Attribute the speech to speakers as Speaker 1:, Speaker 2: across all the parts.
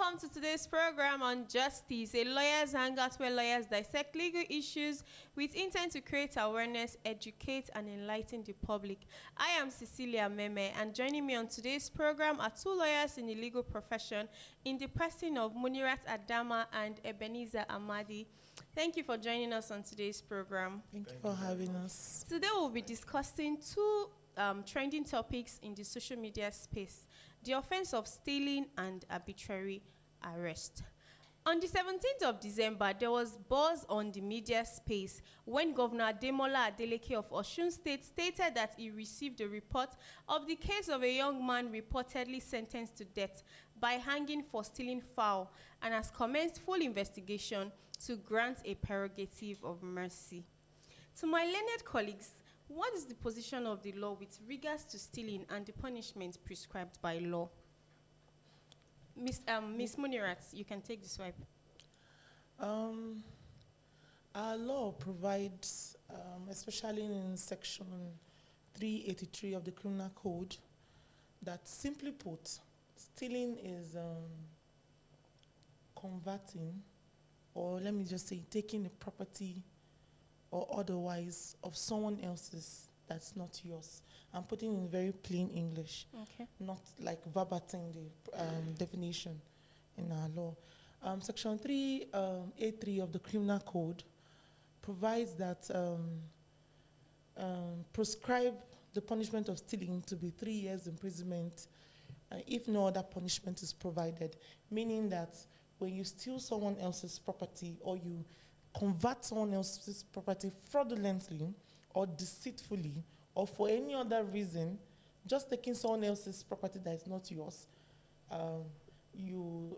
Speaker 1: welcome to today's program on justice, a lawyers hangout where lawyers dissect legal issues with intent to create awareness, educate, and enlighten the public. I am Cecilia Meme, and joining me on today's program are two lawyers in the legal profession, in the person of Munirat Adama and Ebenezer Amadi. Thank you for joining us on today's program.
Speaker 2: Thank you for having us.
Speaker 1: Today we'll be discussing two trending topics in the social media space: the offense of stealing and arbitrary arrest. On the 17th of December, there was buzz on the media space when Governor Ademola Adeleke of Osun State stated that he received a report of the case of a young man reportedly sentenced to death by hanging for stealing fowl and has commenced full investigation to grant a prerogative of mercy. To my learned colleagues, what is the position of the law with regards to stealing and the punishment prescribed by law? Miss Munirat, you can take the swipe.
Speaker 2: Our law provides, especially in section 383 of the Criminal Code, that simply put, stealing is converting, or let me just say, taking the property or otherwise of someone else's that's not yours. I'm putting in very plain English, not like verbatim the definition in our law. Section 383 of the Criminal Code provides that prescribe the punishment of stealing to be 3 years imprisonment if no other punishment is provided, meaning that when you steal someone else's property or you convert someone else's property fraudulently or deceitfully or for any other reason, just taking someone else's property that is not yours, you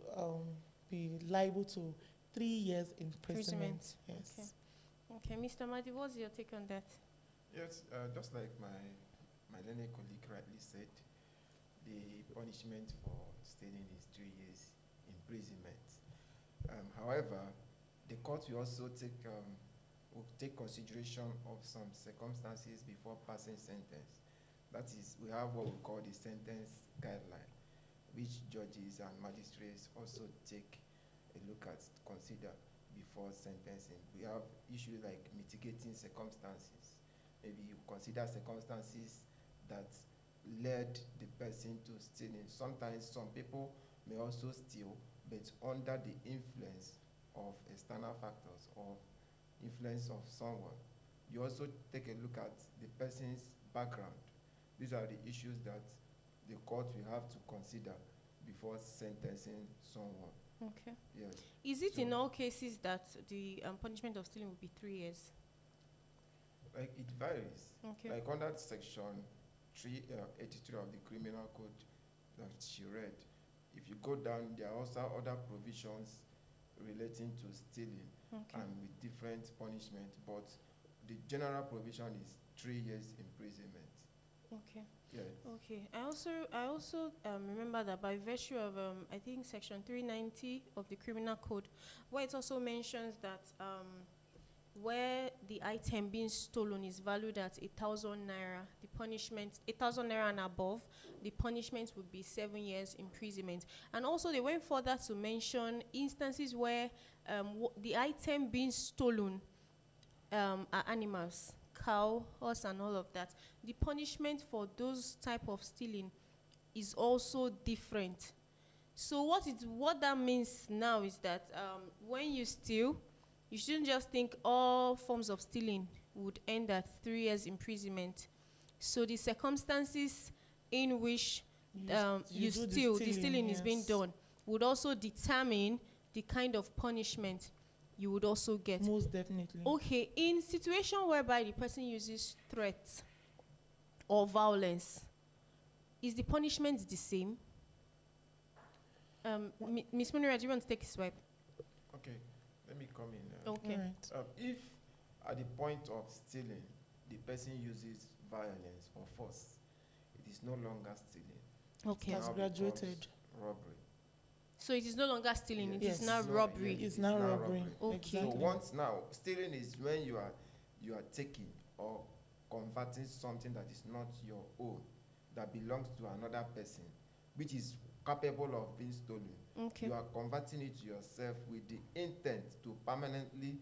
Speaker 2: be liable to 3 years imprisonment. Yes.
Speaker 1: Okay, Mr. Madi, what's your take on that?
Speaker 3: Yes, just like my learned colleague rightly said, the punishment for stealing is 3 years imprisonment. However, the court will also take consideration of some circumstances before passing sentence. That is, we have what we call the sentence guideline, which judges and magistrates also take a look at, consider before sentencing. We have issues like mitigating circumstances. Maybe you consider circumstances that led the person to stealing. Sometimes some people may also steal, but under the influence of external factors or influence of someone. You also take a look at the person's background. These are the issues that the court will have to consider before sentencing someone.
Speaker 1: Okay.
Speaker 3: Yes.
Speaker 1: Is it in all cases that the punishment of stealing will be 3 years?
Speaker 3: Like, it varies.
Speaker 1: Okay.
Speaker 3: Like under section 383 of the Criminal Code that she read, if you go down, there are also other provisions relating to stealing and with different punishment, but the general provision is 3 years imprisonment.
Speaker 1: Okay.
Speaker 3: Yes.
Speaker 1: Okay. I also remember that by virtue of I think section 390 of the Criminal Code, where it also mentions that where the item being stolen is valued at 1,000 naira, the punishment 1,000 naira and above, the punishment would be 7 years imprisonment. And also they went further to mention instances where the item being stolen are animals, cow, horse, and all of that. The punishment for those type of stealing is also different. So what that means now is that when you steal, you shouldn't just think all forms of stealing would end at 3 years imprisonment. So the circumstances in which the stealing is being done would also determine the kind of punishment you would also get.
Speaker 2: Most definitely.
Speaker 1: Okay, in situation whereby the person uses threats or violence, is the punishment the same? Ms. Munira, do you want to take a swipe?
Speaker 3: Okay, let me come in.
Speaker 1: Okay.
Speaker 2: Right.
Speaker 3: If at the point of stealing, the person uses violence or force, it is no longer stealing.
Speaker 1: Okay.
Speaker 2: It has graduated.
Speaker 3: Robbery.
Speaker 1: So it is no longer stealing, it
Speaker 2: Yes.
Speaker 1: is now robbery.
Speaker 2: It's now robbery.
Speaker 1: Okay.
Speaker 2: Exactly.
Speaker 3: So once now, stealing is when you are taking or converting something that is not your own, that belongs to another person, which is capable of being stolen.
Speaker 1: Okay.
Speaker 3: You are converting it to yourself with the intent to permanently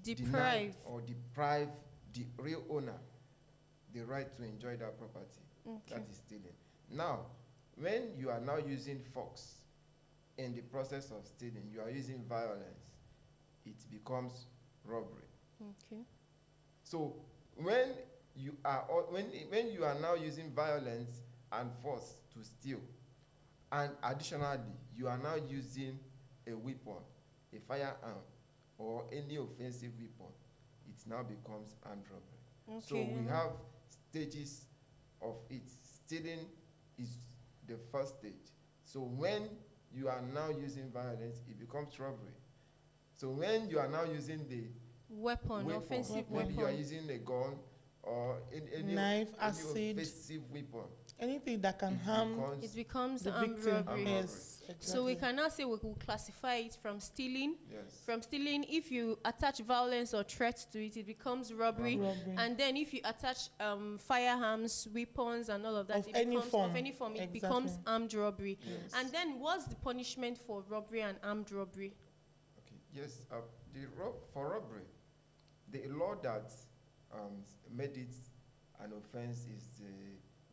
Speaker 1: Deprive.
Speaker 3: deprive the real owner the right to enjoy that property.
Speaker 1: Okay.
Speaker 3: That is stealing. Now, when you are now using force in the process of stealing, you are using violence, it becomes robbery.
Speaker 1: Okay.
Speaker 3: So when you are now using violence and force to steal, and additionally you are now using a weapon, a firearm, or any offensive weapon, it now becomes armed robbery.
Speaker 1: Okay.
Speaker 3: So we have stages of it. Stealing is the first stage. So when you are now using violence, it becomes robbery. So when you are now using the
Speaker 1: Weapon, offensive
Speaker 3: maybe
Speaker 1: weapon.
Speaker 3: you are using a gun or any
Speaker 2: Knife,
Speaker 3: any
Speaker 2: acid.
Speaker 3: offensive weapon,
Speaker 2: Anything that can harm
Speaker 1: It becomes
Speaker 2: the
Speaker 1: armed
Speaker 2: victim.
Speaker 1: robbery.
Speaker 3: Armed
Speaker 2: Yes, exactly.
Speaker 1: So we can now say we will classify it from stealing.
Speaker 3: yes.
Speaker 1: From stealing, if you attach violence or threats to it, it becomes robbery.
Speaker 2: Robbery.
Speaker 1: And then if you attach firearms, weapons, and all of that,
Speaker 2: Of
Speaker 1: it
Speaker 2: any
Speaker 1: becomes
Speaker 2: form.
Speaker 1: of any form. It
Speaker 2: Exactly.
Speaker 1: becomes armed robbery.
Speaker 3: Yes.
Speaker 1: And then what's the punishment for robbery and armed robbery?
Speaker 3: Okay. Yes. For robbery, the law that made it an offense is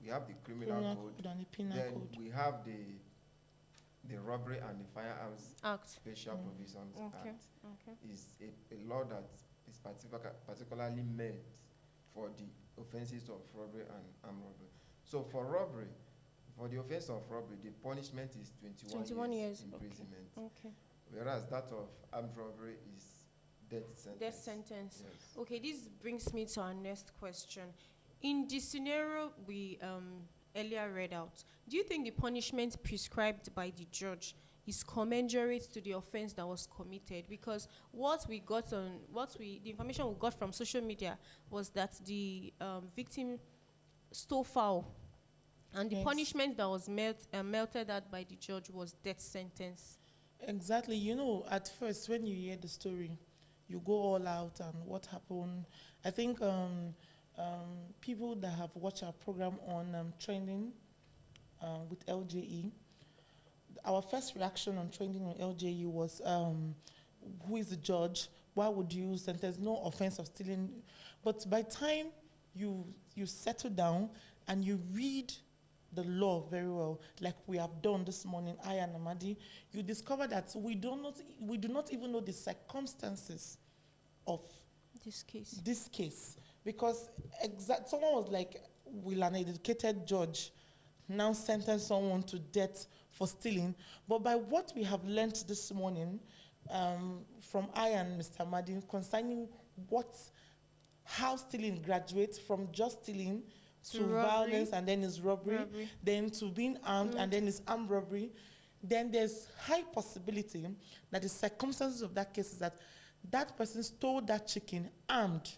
Speaker 3: we have the criminal code.
Speaker 2: and the penal
Speaker 3: Then
Speaker 2: code.
Speaker 3: we have the robbery and the firearms
Speaker 1: Act.
Speaker 3: special provisions
Speaker 1: Okay.
Speaker 3: act.
Speaker 1: Okay.
Speaker 3: Is a law that is particularly made for the offenses of robbery and armed robbery. So for robbery, for the offense of robbery, the punishment is 21 years
Speaker 1: Okay.
Speaker 3: imprisonment.
Speaker 1: Okay.
Speaker 3: Whereas that of armed robbery is death sentence.
Speaker 1: Death sentence.
Speaker 3: Yes.
Speaker 1: Okay, this brings me to our next question. In the scenario we earlier read out, do you think the punishment prescribed by the judge is commensurate to the offense that was committed? Because the information we got from social media was that the victim stole fowl, and the
Speaker 2: Yes.
Speaker 1: punishment that was melted out by the judge was death sentence.
Speaker 2: Exactly. You know, at first, when you hear the story, you go all out and what happened. I think people that have watched our program on trending with LJE, our first reaction on trending on LJE was, who is the judge? Why would you sentence? No offense of stealing. But by time you settle down and you read the law very well, like we have done this morning, I and Amadi, you discover that we do not even know the circumstances of
Speaker 1: This case.
Speaker 2: because someone was like, will an educated judge now sentence someone to death for stealing? But by what we have learnt this morning from I and Mr. Madin concerning how stealing graduates from just stealing to violence, and then is robbery, then to being armed, and then is armed robbery, then there's high possibility that the circumstances of that case is that person stole that chicken armed.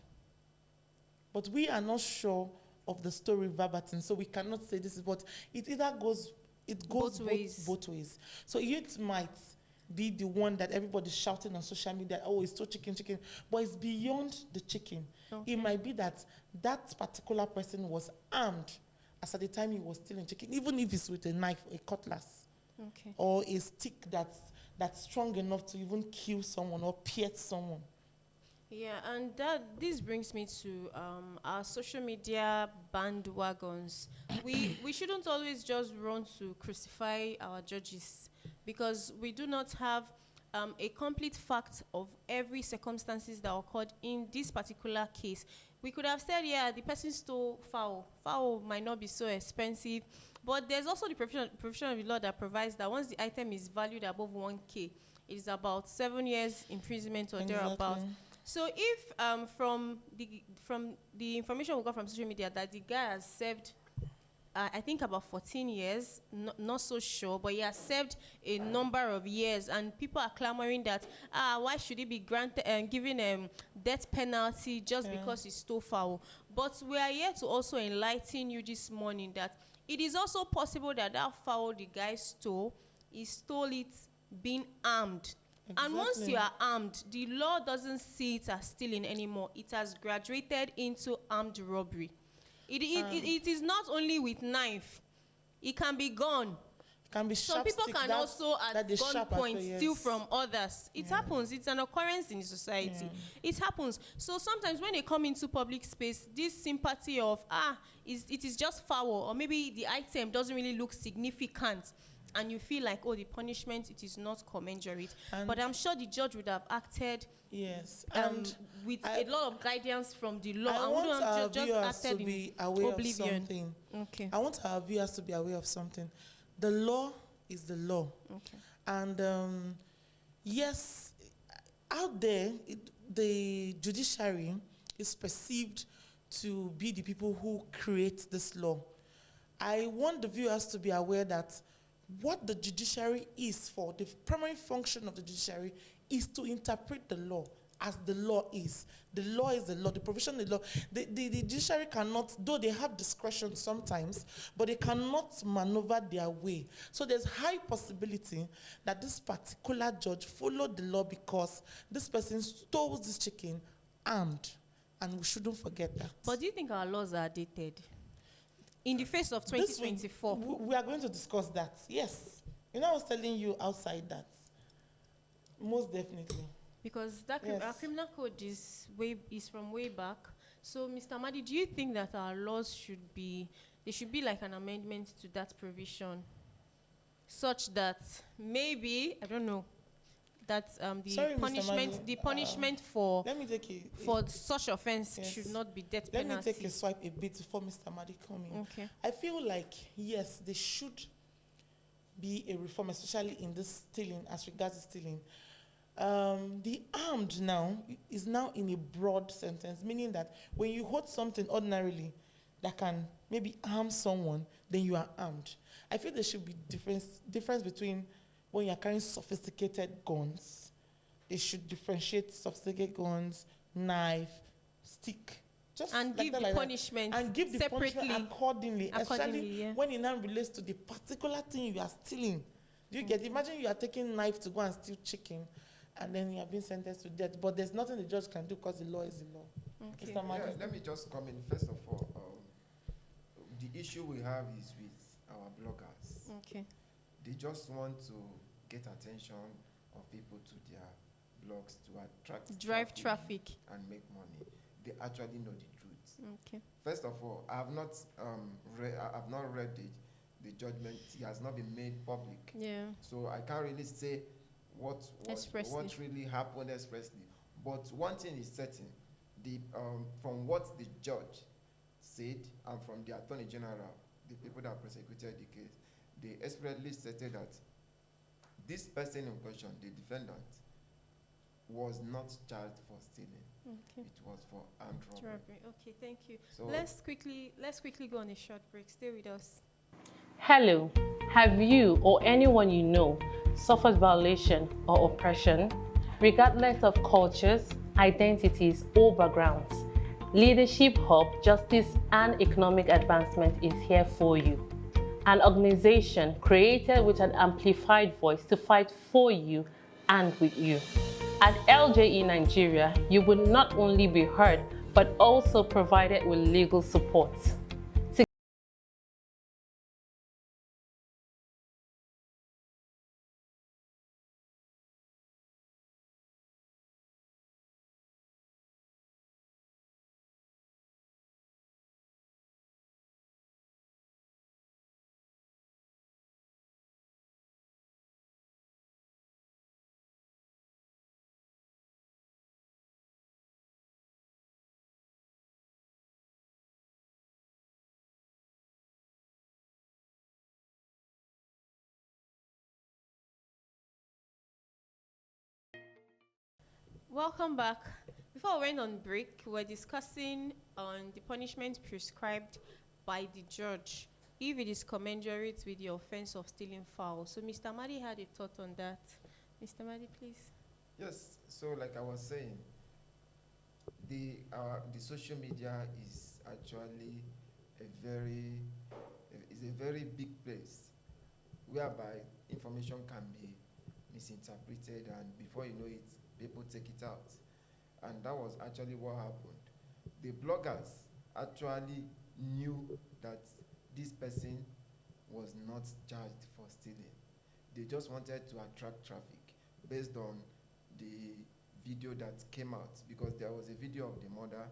Speaker 2: But we are not sure of the story verbatim, so we cannot say this is what it either goes. It goes both ways. So it might be the one that everybody's shouting on social media, oh, it's still chicken, but it's beyond the chicken.
Speaker 1: Okay.
Speaker 2: It might be that particular person was armed as at the time he was stealing chicken, even if it's with a knife, a cutlass,
Speaker 1: Okay.
Speaker 2: or a stick that's strong enough to even kill someone or pierce someone.
Speaker 1: Yeah, and this brings me to our social media bandwagons. we shouldn't always just run to crucify our judges, because we do not have a complete fact of every circumstances that occurred in this particular case. We could have said, yeah, the person stole fowl. Fowl might not be so expensive, but there's also the provision of the law that provides that once the item is valued above 1K, it is about 7 years imprisonment or thereabouts. So if from the information we got from social media that the guy has served, I think about 14 years, not so sure, but he has served a number of years, and people are clamoring that why should he be granted given death penalty just because he stole fowl? But we are here to also enlighten you this morning that it is also possible that fowl the guy stole, he stole it being armed. Exactly. And once you are armed, the law doesn't see it as stealing anymore. It has graduated into armed robbery. It is not only with knife. It can be gun.
Speaker 2: can be
Speaker 1: Some
Speaker 2: sharp
Speaker 1: people
Speaker 2: stick
Speaker 1: can
Speaker 2: that,
Speaker 1: also at
Speaker 2: that they sharp as well,
Speaker 1: gunpoint steal
Speaker 2: yes.
Speaker 1: from others. It happens. It's an occurrence in society. It happens. So sometimes when they come into public space, this sympathy of it is just foul, or maybe the item doesn't really look significant, and you feel like, oh, the punishment, it is not commensurate.
Speaker 2: And
Speaker 1: but I'm sure the judge would have acted
Speaker 2: yes, and
Speaker 1: with a lot of guidance from the law,
Speaker 2: I
Speaker 1: and
Speaker 2: want
Speaker 1: wouldn't
Speaker 2: our
Speaker 1: have just
Speaker 2: viewers to
Speaker 1: acted
Speaker 2: be
Speaker 1: in
Speaker 2: aware of
Speaker 1: oblivion.
Speaker 2: something.
Speaker 1: Okay.
Speaker 2: I want our viewers to be aware of something. The law is the law.
Speaker 1: Okay.
Speaker 2: And yes, out there, the judiciary is perceived to be the people who create this law. I want the viewers to be aware that what the judiciary is for, the primary function of the judiciary is to interpret the law as the law is. The law is the law, the provision of the law. The judiciary cannot, though they have discretion sometimes, but they cannot maneuver their way. So there's high possibility that this particular judge followed the law because this person stole this chicken armed, and we shouldn't forget that.
Speaker 1: But do you think our laws are dated? In the face of 2024.
Speaker 2: We are going to discuss that. Yes. You know, I was telling you outside that. Most definitely.
Speaker 1: Because that our criminal code is from way back. So, Mr. Madi, do you think that our laws should be like an amendment to that provision, such that maybe, I don't know, that the punishment for
Speaker 2: let me take
Speaker 1: such offense should not be death penalty?
Speaker 2: Let me take a swipe a bit before Mr. Madi comes in.
Speaker 1: Okay.
Speaker 2: I feel like, yes, there should be a reform, especially in this stealing, as regards stealing. The armed now is now in a broad sentence, meaning that when you hold something ordinarily that can maybe harm someone, then you are armed. I feel there should be difference between when you're carrying sophisticated guns. They should differentiate sophisticated guns, knife, stick. Just
Speaker 1: and
Speaker 2: like
Speaker 1: give the punishment
Speaker 2: and give the
Speaker 1: separately,
Speaker 2: punishment accordingly, especially
Speaker 1: yeah.
Speaker 2: when it now relates to the particular thing you are stealing. Do you get? Imagine you are taking knife to go and steal chicken, and then you are being sentenced to death. But there's nothing the judge can do because the law is the law.
Speaker 1: Okay.
Speaker 2: Mr. Madi?
Speaker 3: Let me just come in. First of all, the issue we have is with our bloggers.
Speaker 1: Okay.
Speaker 3: They just want to get attention of people to their blogs to attract
Speaker 1: traffic
Speaker 3: and make money. They actually know the truth.
Speaker 1: Okay.
Speaker 3: First of all, I have not read the judgment. It has not been made public.
Speaker 1: Yeah.
Speaker 3: So I can't really say what really happened expressly. But one thing is certain: from what the judge said and from the Attorney General, the people that prosecuted the case, they expressly stated that this person in question, the defendant, was not charged for stealing.
Speaker 1: Okay.
Speaker 3: It was for armed robbery.
Speaker 1: Okay, thank you.
Speaker 3: So
Speaker 1: Let's quickly go on a short break. Stay with us.
Speaker 4: Hello, have you or anyone you know suffered violation or oppression, regardless of cultures, identities, or backgrounds? Leadership Hub Justice and Economic Advancement is here for you. An organization created with an amplified voice to fight for you and with you. At LJE Nigeria, you will not only be heard, but also provided with legal support.
Speaker 1: Welcome back. Before we went on break, we were discussing on the punishment prescribed by the judge if it is commensurate with the offense of stealing fowl. So Mr. Madi had a thought on that. Mr. Madi, please.
Speaker 3: yes, so like I was saying, the social media is actually a very big place whereby information can be misinterpreted, and before you know it, people take it out. And that was actually what happened. The bloggers actually knew that this person was not charged for stealing. They just wanted to attract traffic based on the video that came out, because there was a video of the mother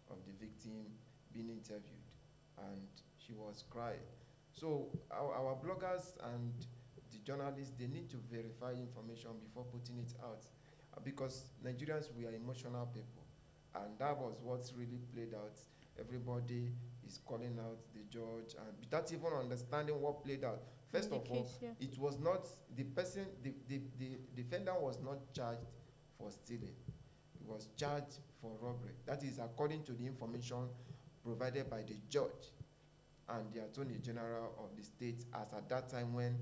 Speaker 3: of the victim being interviewed and she was crying. So our bloggers and the journalists, they need to verify information before putting it out, because Nigerians, we are emotional people, and that was what's really played out. Everybody is calling out the judge and without even understanding what played out. First of all, it was not the person, the defendant was not charged for stealing. He was charged for robbery. That is according to the information provided by the judge and the Attorney General of the state, as at that time when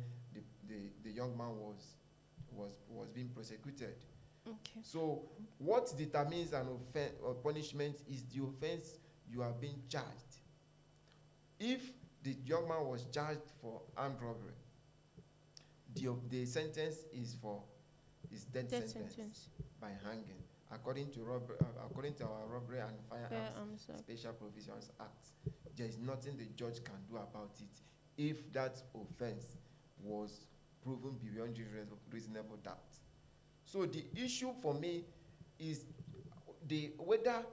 Speaker 3: the young man was being prosecuted.
Speaker 1: Okay.
Speaker 3: So what determines an offense or punishment is the offense you are being charged. If the young man was charged for armed robbery, the sentence is death sentence by hanging, according to our Robbery and Firearms Special Provisions Act. There is nothing the judge can do about it if that offense was proven beyond reasonable doubt. So the issue for me is whether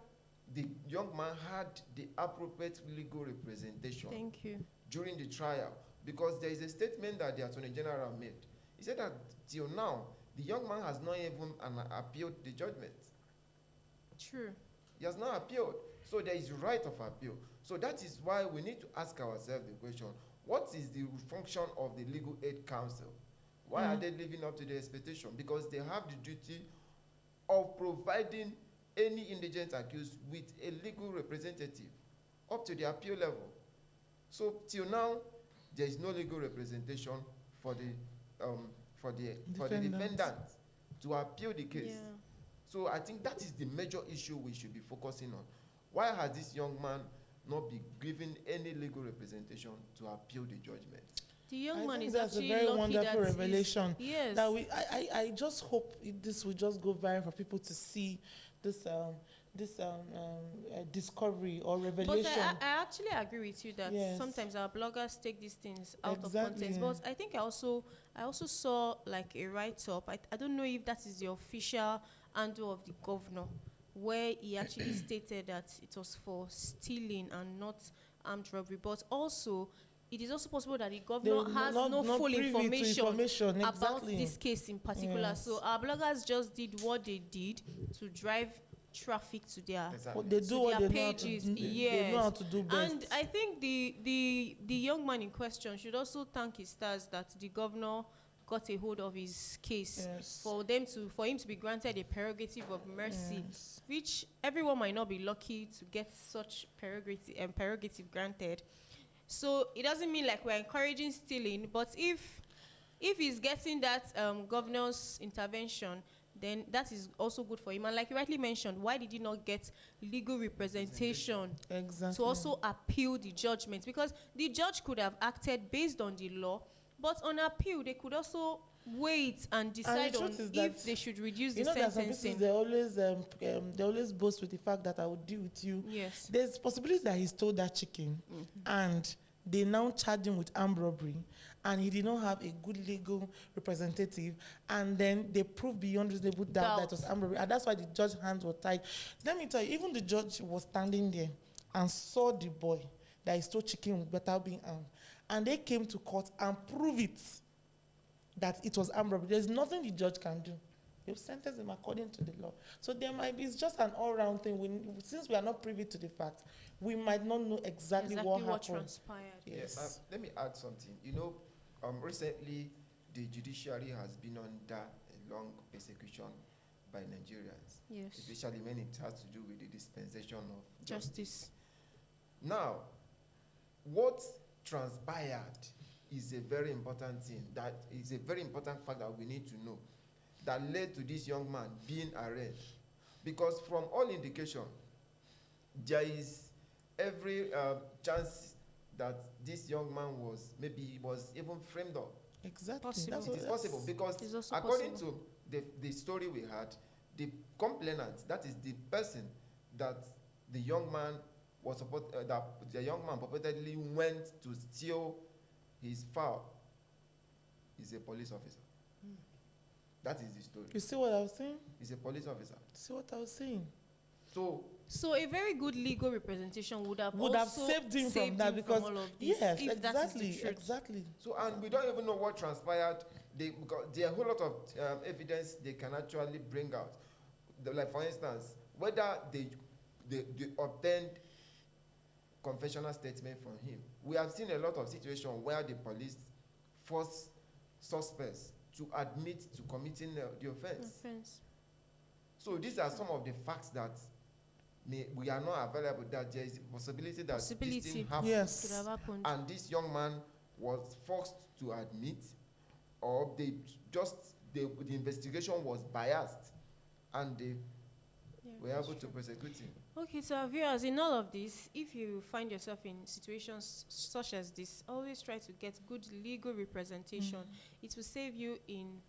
Speaker 3: the young man had the appropriate legal representation.
Speaker 1: Thank you.
Speaker 3: During the trial, because there is a statement that the Attorney General made. He said that till now, the young man has not even appealed the judgment.
Speaker 1: True.
Speaker 3: He has not appealed. So there is right of appeal. So that is why we need to ask ourselves the question, what is the function of the Legal Aid Council? Why are they living up to the expectation? Because they have the duty of providing any indigent accused with a legal representative up to the appeal level. So till now, there is no legal representation for the defendant to appeal the case.
Speaker 1: Yeah.
Speaker 3: So I think that is the major issue we should be focusing on. Why has this young man not been given any legal representation to appeal the judgment?
Speaker 1: The young man is
Speaker 2: that's
Speaker 1: actually
Speaker 2: a very
Speaker 1: lucky
Speaker 2: wonderful
Speaker 1: that
Speaker 2: revelation.
Speaker 1: Yes.
Speaker 2: That I just hope this will just go viral for people to see this discovery or revelation.
Speaker 1: But I actually agree with you that sometimes our bloggers take these things out of context. But I think I also saw like a write-up. I don't know if that is the official handle of the governor, where he actually stated that it was for stealing and not armed robbery. But also, it is also possible that the governor has no full information about this case in particular.
Speaker 2: Yes.
Speaker 1: So our bloggers just did what they did to drive traffic to their
Speaker 2: They do what they
Speaker 1: pages.
Speaker 2: They know how to do best.
Speaker 1: And I think the young man in question should also thank his stars that the governor got a hold of his case for him to be granted a prerogative of mercy, which everyone might not be lucky to get such prerogative granted. So it doesn't mean like we're encouraging stealing, but if he's getting that governor's intervention, then that is also good for him. And like you rightly mentioned, why did he not get legal representation to also appeal the judgment? Because the judge could have acted based on the law, but on appeal, they could also wait and decide on if they should reduce the sentencing.
Speaker 2: They always boast with the fact that I will deal with you.
Speaker 1: Yes.
Speaker 2: There's possibilities that he stole that chicken, and they now charge him with armed robbery, and he did not have a good legal representative, and then they proved beyond reasonable doubt that it was armed robbery, and that's why the judge's hands were tied. Let me tell you, even the judge was standing there and saw the boy that he stole chicken without being armed, and they came to court and prove it that it was armed robbery. There's nothing the judge can do. They'll sentence him according to the law. So there might be, it's just an all-round thing. Since we are not privy to the facts, we might not know exactly what happened.
Speaker 1: Transpired.
Speaker 3: Yes. Let me add something. Recently, the judiciary has been under a long persecution by Nigerians.
Speaker 1: Yes.
Speaker 3: Especially when it has to do with the dispensation of
Speaker 1: Justice.
Speaker 3: Now, what transpired is a very important thing. That is a very important fact that we need to know, that led to this young man being arrested. Because from all indication, there is every chance that this young man was even framed up.
Speaker 2: Exactly.
Speaker 1: Possible.
Speaker 3: It is possible because according to the story we had, the complainant, that is the person that the young man purportedly went to steal his foul is a police officer. That is the story.
Speaker 2: You see what I was saying?
Speaker 3: He's a police officer.
Speaker 2: See what I was saying?
Speaker 1: So a very good legal representation would have
Speaker 2: saved him from that, because
Speaker 1: all of this,
Speaker 2: yes,
Speaker 1: if that is the
Speaker 2: exactly,
Speaker 1: truth.
Speaker 2: exactly.
Speaker 3: So, and we don't even know what transpired. Because there are a whole lot of evidence they can actually bring out. Like, for instance, whether they obtained confessional statement from him. We have seen a lot of situations where the police force suspects to admit to committing the offense. So these are some of the facts that we are not available, that there is a possibility that this thing happened.
Speaker 2: Yes.
Speaker 1: Could have happened.
Speaker 3: And this young man was forced to admit, or the investigation was biased, and they were able to prosecute him.
Speaker 1: Okay, so our viewers, in all of this, if you find yourself in situations such as this, always try to get good legal representation. It will save you in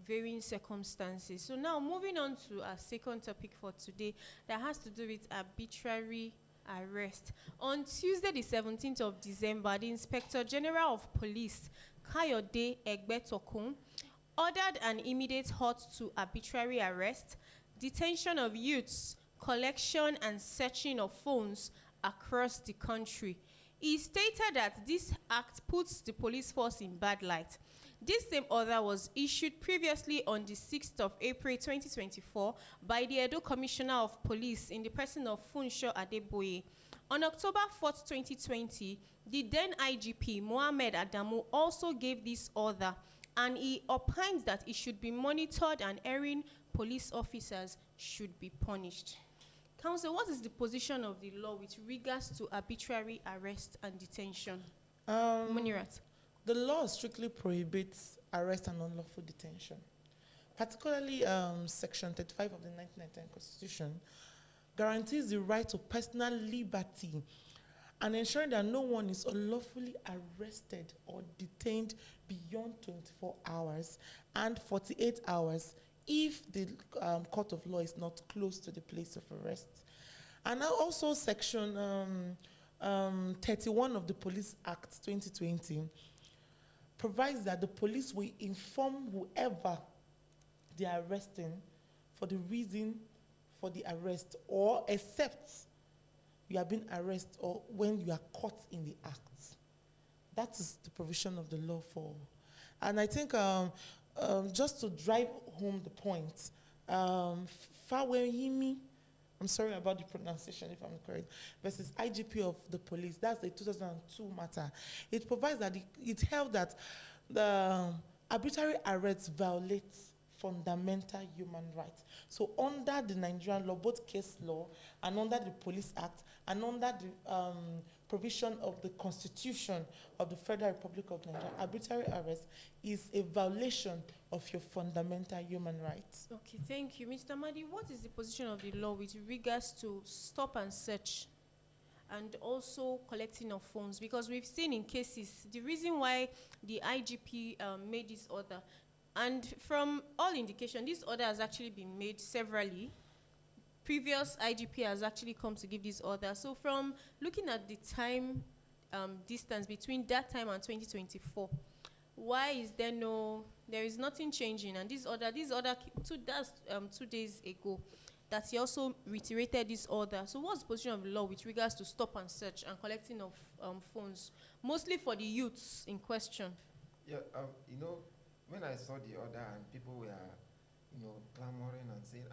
Speaker 1: varying circumstances. So now, moving on to our second topic for today, that has to do with arbitrary arrest. On Tuesday, the 17th of December, the Inspector General of Police, Kayode Egbetokun, ordered an immediate halt to arbitrary arrest, detention of youths, collection and searching of phones across the country. He stated that this act puts the police force in bad light. This same order was issued previously on the 6th of April 2024 by the Edo Commissioner of Police in the person of Funsho Adeboye. On October 4th, 2020, the then IGP, Mohammed Adamu, also gave this order, and he opines that it should be monitored and erring police officers should be punished. Counsel, what is the position of the law with regards to arbitrary arrest and detention? Munirat.
Speaker 2: The law strictly prohibits arrest and unlawful detention. Particularly Section 35 of the 1999 Constitution guarantees the right to personal liberty and ensuring that no one is unlawfully arrested or detained beyond 24 hours and 48 hours if the court of law is not close to the place of arrest. And now also Section 31 of the Police Act 2020 provides that the police will inform whoever they are arresting for the reason for the arrest, or except you have been arrested or when you are caught in the act. That is the provision of the law for. And I think just to drive home the point, Fawehimi, I'm sorry about the pronunciation if I'm correct, versus IGP of the police, that's the 2002 matter. It provides that it held that the arbitrary arrests violate fundamental human rights. So under the Nigerian law, both case law and under the Police Act and under the provision of the Constitution of the Federal Republic of Nigeria, arbitrary arrest is a violation of your fundamental human rights.
Speaker 1: Okay, thank you. Mr. Madi, what is the position of the law with regards to stop and search and also collecting of phones? Because we've seen in cases, the reason why the IGP made this order, and from all indication, this order has actually been made severally. Previous IGP has actually come to give this order. So from looking at the time distance between that time and 2024, why is there is nothing changing? And this order 2 days ago, that he also reiterated this order. So what's the position of the law with regards to stop and search and collecting of phones, mostly for the youths in question?
Speaker 3: Yeah, when I saw the order and people were, clamoring and saying,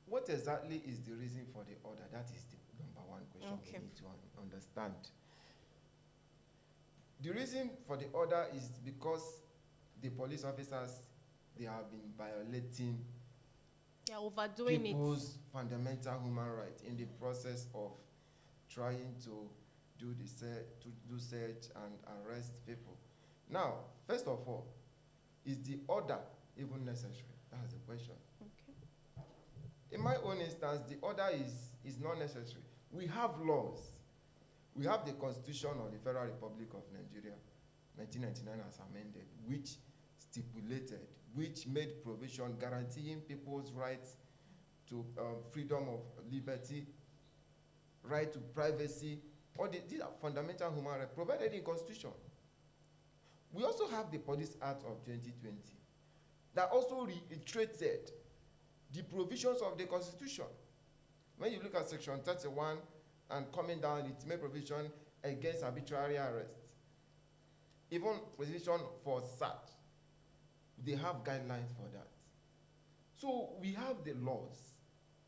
Speaker 3: what exactly is the reason for the order? That is the number one question we need to understand. The reason for the order is because the police officers, they have been violating
Speaker 1: overdoing
Speaker 3: people's fundamental human rights in the process of trying to do search and arrest people. Now, first of all, is the order even necessary? That's the question.
Speaker 1: Okay.
Speaker 3: In my own instance, the order is not necessary. We have laws. We have the Constitution of the Federal Republic of Nigeria, 1999 as amended, which made provision guaranteeing people's rights to freedom of liberty, right to privacy, or these are fundamental human rights provided in Constitution. We also have the Police Act of 2020 that also reiterated the provisions of the Constitution. When you look at Section 31 and coming down, it made provision against arbitrary arrest. Even provision for search, they have guidelines for that. So we have the laws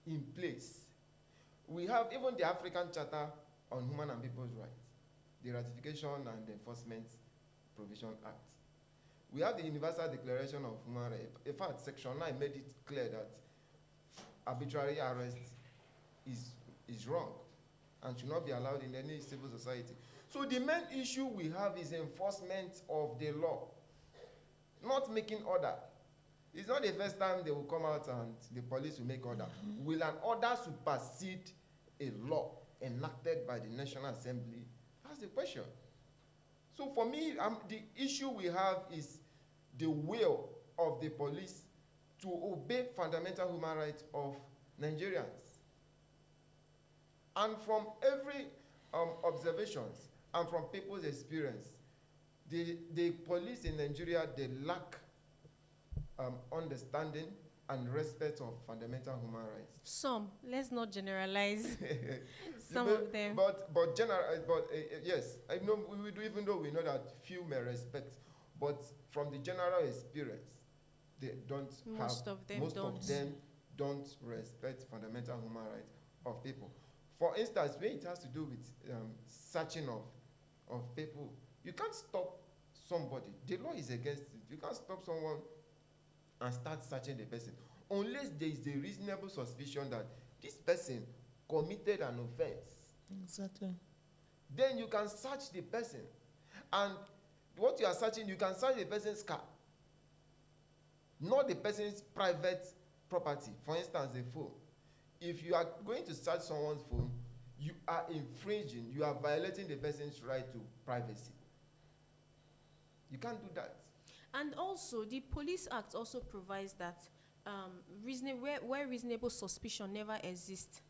Speaker 3: in place. We have even the African Charter on Human and People's Rights, the Ratification and Enforcement Provision Act. We have the Universal Declaration of Human Rights. In fact, Section 9 made it clear that arbitrary arrest is wrong and should not be allowed in any civil society. So the main issue we have is enforcement of the law, not making order. It's not the first time they will come out and the police will make order. Will an order supersede a law enacted by the National Assembly? That's the question. So for me, the issue we have is the will of the police to obey fundamental human rights of Nigerians. And from every observations and from people's experience, the police in Nigeria, they lack understanding and respect of fundamental human rights.
Speaker 1: Some, let's not generalize. Some of them.
Speaker 3: Yes, I know. Even though we know that few may respect, but from the general experience, they don't.
Speaker 1: Most of them
Speaker 3: don't respect fundamental human rights of people. For instance, when it has to do with searching of people, you can't stop somebody. The law is against it. You can't stop someone and start searching the person unless there is a reasonable suspicion that this person committed an offense.
Speaker 2: Exactly.
Speaker 3: Then you can search the person. And what you are searching, you can search the person's car, not the person's private property. For instance, a phone. If you are going to search someone's phone, you are infringing, you are violating the person's right to privacy. You can't do that.
Speaker 1: And also, the Police Act also provides that where reasonable suspicion never exists,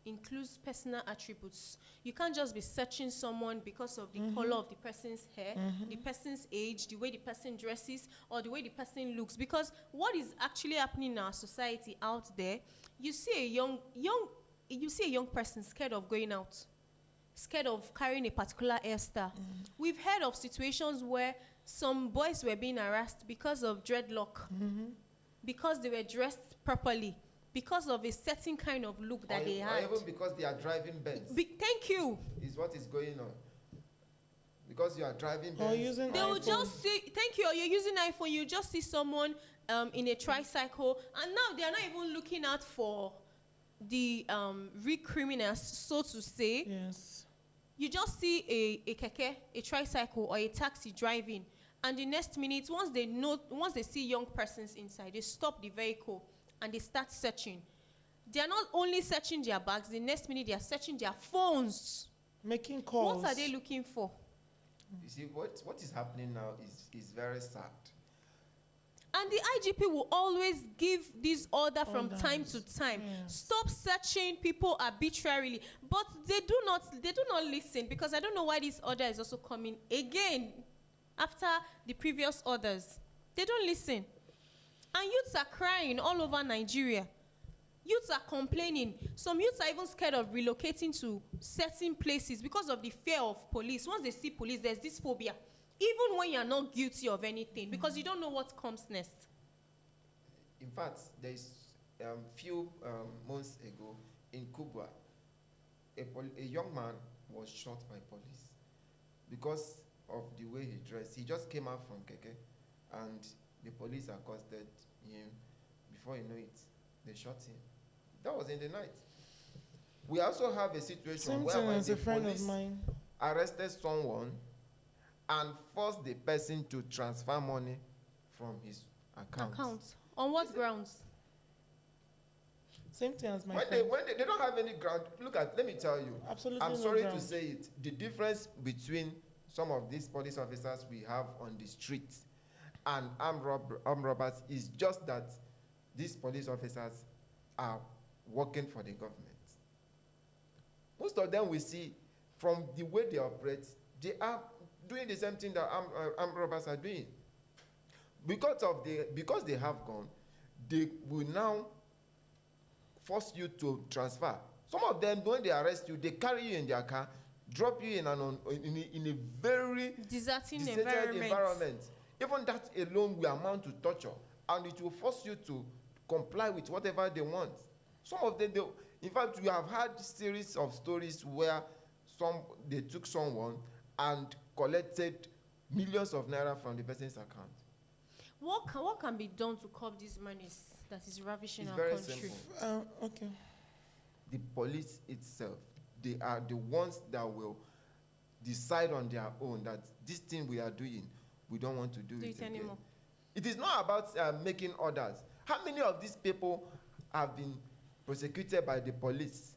Speaker 1: includes personal attributes. You can't just be searching someone because of the color of the person's hair, the person's age, the way the person dresses, or the way the person looks. Because what is actually happening in our society out there, you see a young person scared of going out, scared of carrying a particular hairstyle. We've heard of situations where some boys were being harassed because of dreadlock, because they were dressed properly, because of a certain kind of look that they had.
Speaker 3: Or even because they are driving Benz.
Speaker 1: Thank you.
Speaker 3: Is what is going on. Because you are driving Benz.
Speaker 2: Or using
Speaker 1: They will
Speaker 2: iPhone.
Speaker 1: just see, thank you, or you're using iPhone, you just see someone in a tricycle, and now they are not even looking out for the real criminals, so to say.
Speaker 2: Yes.
Speaker 1: You just see a keke, a tricycle, or a taxi driving, and the next minute, once they see young persons inside, they stop the vehicle and they start searching. They are not only searching their bags, the next minute they are searching their phones.
Speaker 2: Making calls.
Speaker 1: What are they looking for?
Speaker 3: You see, what is happening now is very sad.
Speaker 1: And the IGP will always give this order from time to time.
Speaker 2: Yes.
Speaker 1: Stop searching people arbitrarily. But they do not listen, because I don't know why this order is also coming again after the previous orders. They don't listen. And youths are crying all over Nigeria. Youths are complaining. Some youths are even scared of relocating to certain places because of the fear of police. Once they see police, there's this phobia. Even when you're not guilty of anything, because you don't know what comes next.
Speaker 3: In fact, there is few months ago in Kubwa, a young man was shot by police because of the way he dressed. He just came out from Keke, and the police accosted him. Before you know it, they shot him. That was in the night. We also have a situation where the police arrested someone and forced the person to transfer money from his account.
Speaker 1: On what grounds?
Speaker 2: Same thing as my
Speaker 3: friend. When they don't have any ground, let me tell you.
Speaker 2: Absolutely.
Speaker 3: I'm sorry to say it. The difference between some of these police officers we have on the streets and armed robbers is just that these police officers are working for the government. Most of them we see from the way they operate, they are doing the same thing that armed robbers are doing. Because they have gone, they will now force you to transfer. Some of them, when they arrest you, they carry you in their car, drop you in a very
Speaker 1: deserted
Speaker 3: environment. Even that alone will amount to torture, and it will force you to comply with whatever they want. Some of them, in fact, we have had series of stories where they took someone and collected millions of naira from the person's account.
Speaker 1: What can be done to curb this menace that is ravishing
Speaker 3: It's
Speaker 1: our
Speaker 3: very
Speaker 1: country?
Speaker 3: simple.
Speaker 2: Okay.
Speaker 3: The police itself, they are the ones that will decide on their own that this thing we are doing, we don't want to do it again.
Speaker 1: Anymore.
Speaker 3: It is not about making orders. How many of these people have been prosecuted by the police?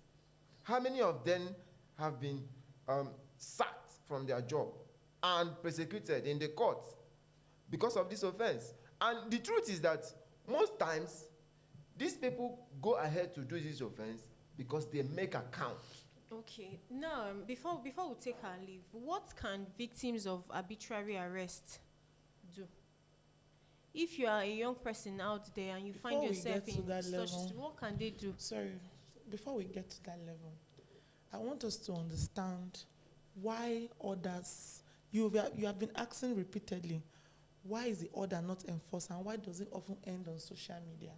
Speaker 3: How many of them have been sacked from their job and prosecuted in the courts because of this offense? And the truth is that most times, these people go ahead to do this offense because they make account.
Speaker 1: Okay. Now, before we take our leave, what can victims of arbitrary arrest do? If you are a young person out there and you find yourself in such, what can they do?
Speaker 2: Sorry, before we get to that level, I want us to understand why orders, you have been asking repeatedly, why is the order not enforced and why does it often end on social media?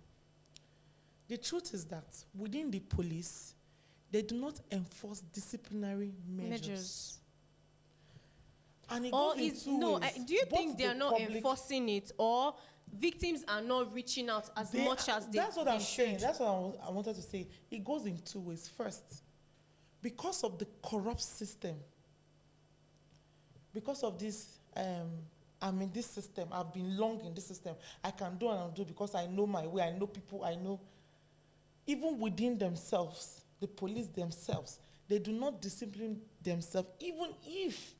Speaker 2: The truth is that within the police, they do not enforce disciplinary measures. And it goes in two ways.
Speaker 1: Do you think they are not enforcing it, or victims are not reaching out as much as they should?
Speaker 2: That's what I'm saying. That's what I wanted to say. It goes in two ways. First, because of the corrupt system, because of this, I'm in this system, I've been long in this system, I can do and undo because I know my way, I know people, I know. Even within themselves, the police themselves, they do not discipline themselves, even if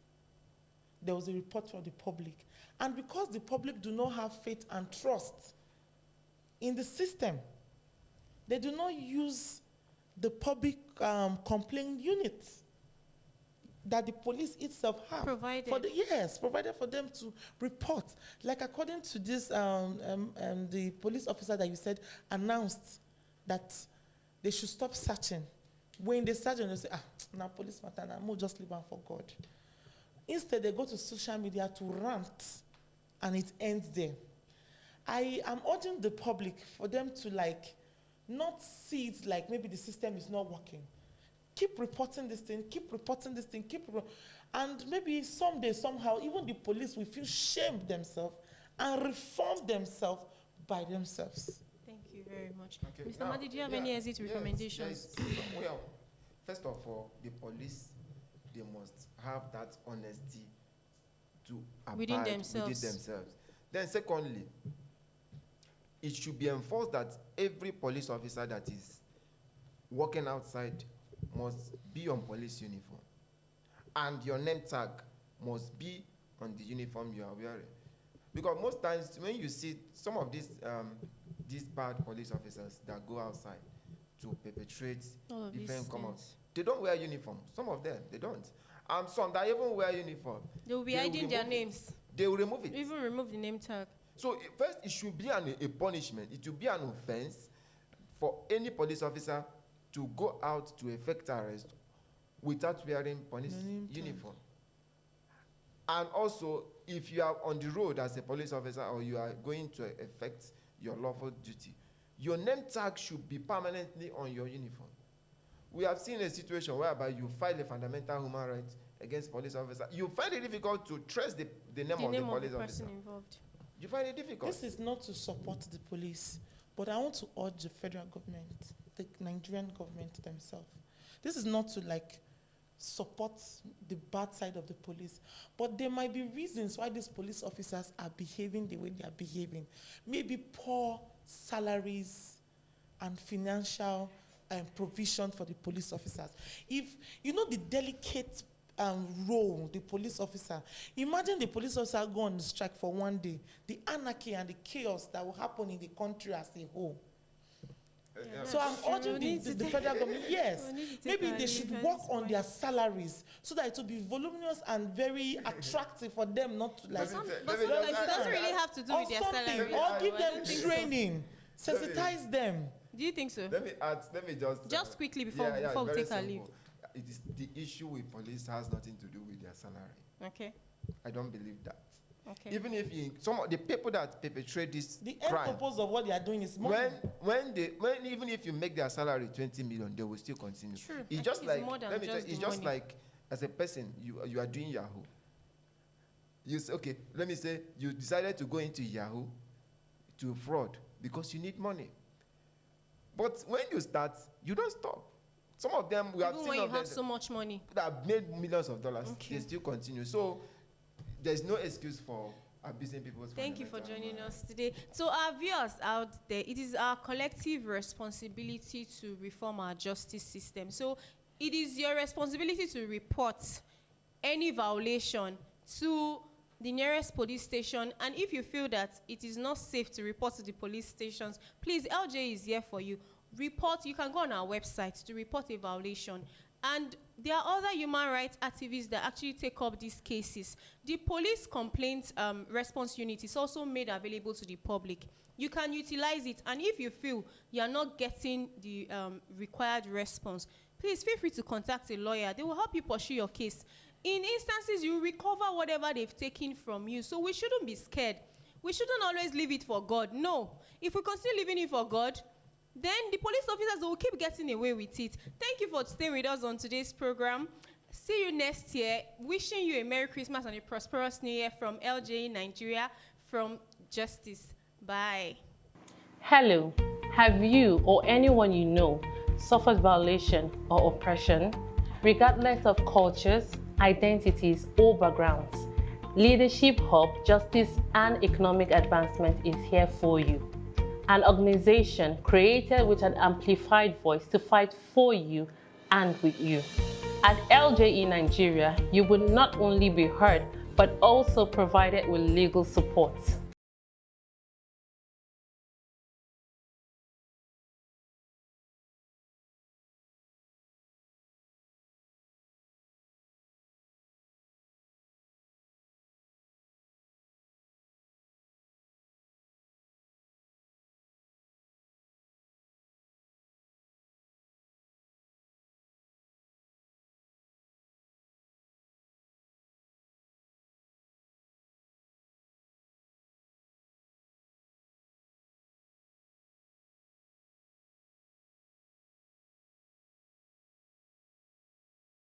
Speaker 2: there was a report from the public. And because the public do not have faith and trust in the system, they do not use the public complaint units that the police itself have.
Speaker 1: Provided
Speaker 2: For them to report. Like according to this, the police officer that you said announced that they should stop searching. When they search and they say, now police matter, now we'll just leave them for God. Instead, they go to social media to rant, and it ends there. I am urging the public for them to not see it like maybe the system is not working. Keep reporting this thing, and maybe someday, somehow, even the police will feel shamed themselves and reform themselves by themselves.
Speaker 1: Thank you very much.
Speaker 3: Okay,
Speaker 1: Mr. Madi, do you have any exit recommendations?
Speaker 3: Well, first of all, the police, they must have that honesty to abide
Speaker 1: Within themselves.
Speaker 3: Then secondly, it should be enforced that every police officer that is working outside must be on police uniform. And your name tag must be on the uniform you are wearing. Because most times when you see some of these bad police officers that go outside to perpetrate different commands, they don't wear uniform. Some of them, they don't. Some that even wear uniform.
Speaker 1: They will be hiding their names.
Speaker 3: They will remove it.
Speaker 1: Even remove the name tag.
Speaker 3: So first, it should be a punishment. It will be an offense for any police officer to go out to effect arrest without wearing police uniform. And also, if you are on the road as a police officer or you are going to effect your lawful duty, your name tag should be permanently on your uniform. We have seen a situation whereby you file a fundamental human right against police officer. You find it difficult to trace the name of the police officer.
Speaker 1: Involved.
Speaker 3: You find it difficult.
Speaker 2: This is not to support the police, but I want to urge the federal government, the Nigerian government themselves. This is not to support the bad side of the police, but there might be reasons why these police officers are behaving the way they are behaving. Maybe poor salaries and financial provision for the police officers. If you know the delicate role the police officer, imagine the police officer go on strike for one day, the anarchy and the chaos that will happen in the country as a whole. So I'm urging the federal government, yes, maybe they should work on their salaries so that it will be voluminous and very attractive for them not to like.
Speaker 1: But sometimes it doesn't really have to do with their salary.
Speaker 2: Or give them training, sensitize them.
Speaker 1: Do you think so?
Speaker 3: Let me
Speaker 1: just quickly before we take our leave.
Speaker 3: It is the issue with police has nothing to do with their salary.
Speaker 1: Okay.
Speaker 3: I don't believe that.
Speaker 1: Okay.
Speaker 3: Even if some of the people that perpetrate this
Speaker 2: the
Speaker 3: crime,
Speaker 2: end purpose of what they are doing is money.
Speaker 3: when even if you make their salary 20 million, they will still continue.
Speaker 1: True.
Speaker 3: It's just like
Speaker 1: more than
Speaker 3: let me tell you, it's just
Speaker 1: money.
Speaker 3: like as a person you are doing Yahoo. You say, okay, let me say you decided to go into Yahoo to fraud because you need money. But when you start, you don't stop. Some of them we have
Speaker 1: even
Speaker 3: seen
Speaker 1: when you
Speaker 3: of
Speaker 1: have
Speaker 3: them
Speaker 1: so much money
Speaker 3: that have made millions of dollars,
Speaker 1: Okay.
Speaker 3: they still continue. So there's no excuse for abusing people's
Speaker 1: Thank you for
Speaker 3: fundamental
Speaker 1: joining
Speaker 3: rights.
Speaker 1: us today. To our viewers out there, it is our collective responsibility to reform our justice system. So it is your responsibility to report any violation to the nearest police station. And if you feel that it is not safe to report to the police stations, please, LJ is here for you. Report. You can go on our website to report a violation. And there are other human rights activists that actually take up these cases. The police complaint response unit is also made available to the public. You can utilize it, and if you feel you are not getting the required response, please feel free to contact a lawyer. They will help you pursue your case. In instances, you recover whatever they've taken from you. So we shouldn't be scared. We shouldn't always leave it for God. No. If we continue leaving it for God, then the police officers will keep getting away with it. Thank you for staying with us on today's program. See you next year. Wishing you a Merry Christmas and a prosperous New Year from LJ Nigeria, from Justice. Bye.
Speaker 4: Hello. Have you or anyone you know suffered violation or oppression, regardless of cultures, identities, or backgrounds? Leadership Hub, Justice and Economic Advancement is here for you. An organization created with an amplified voice to fight for you and with you. At LJE Nigeria, you will not only be heard, but also provided with legal support.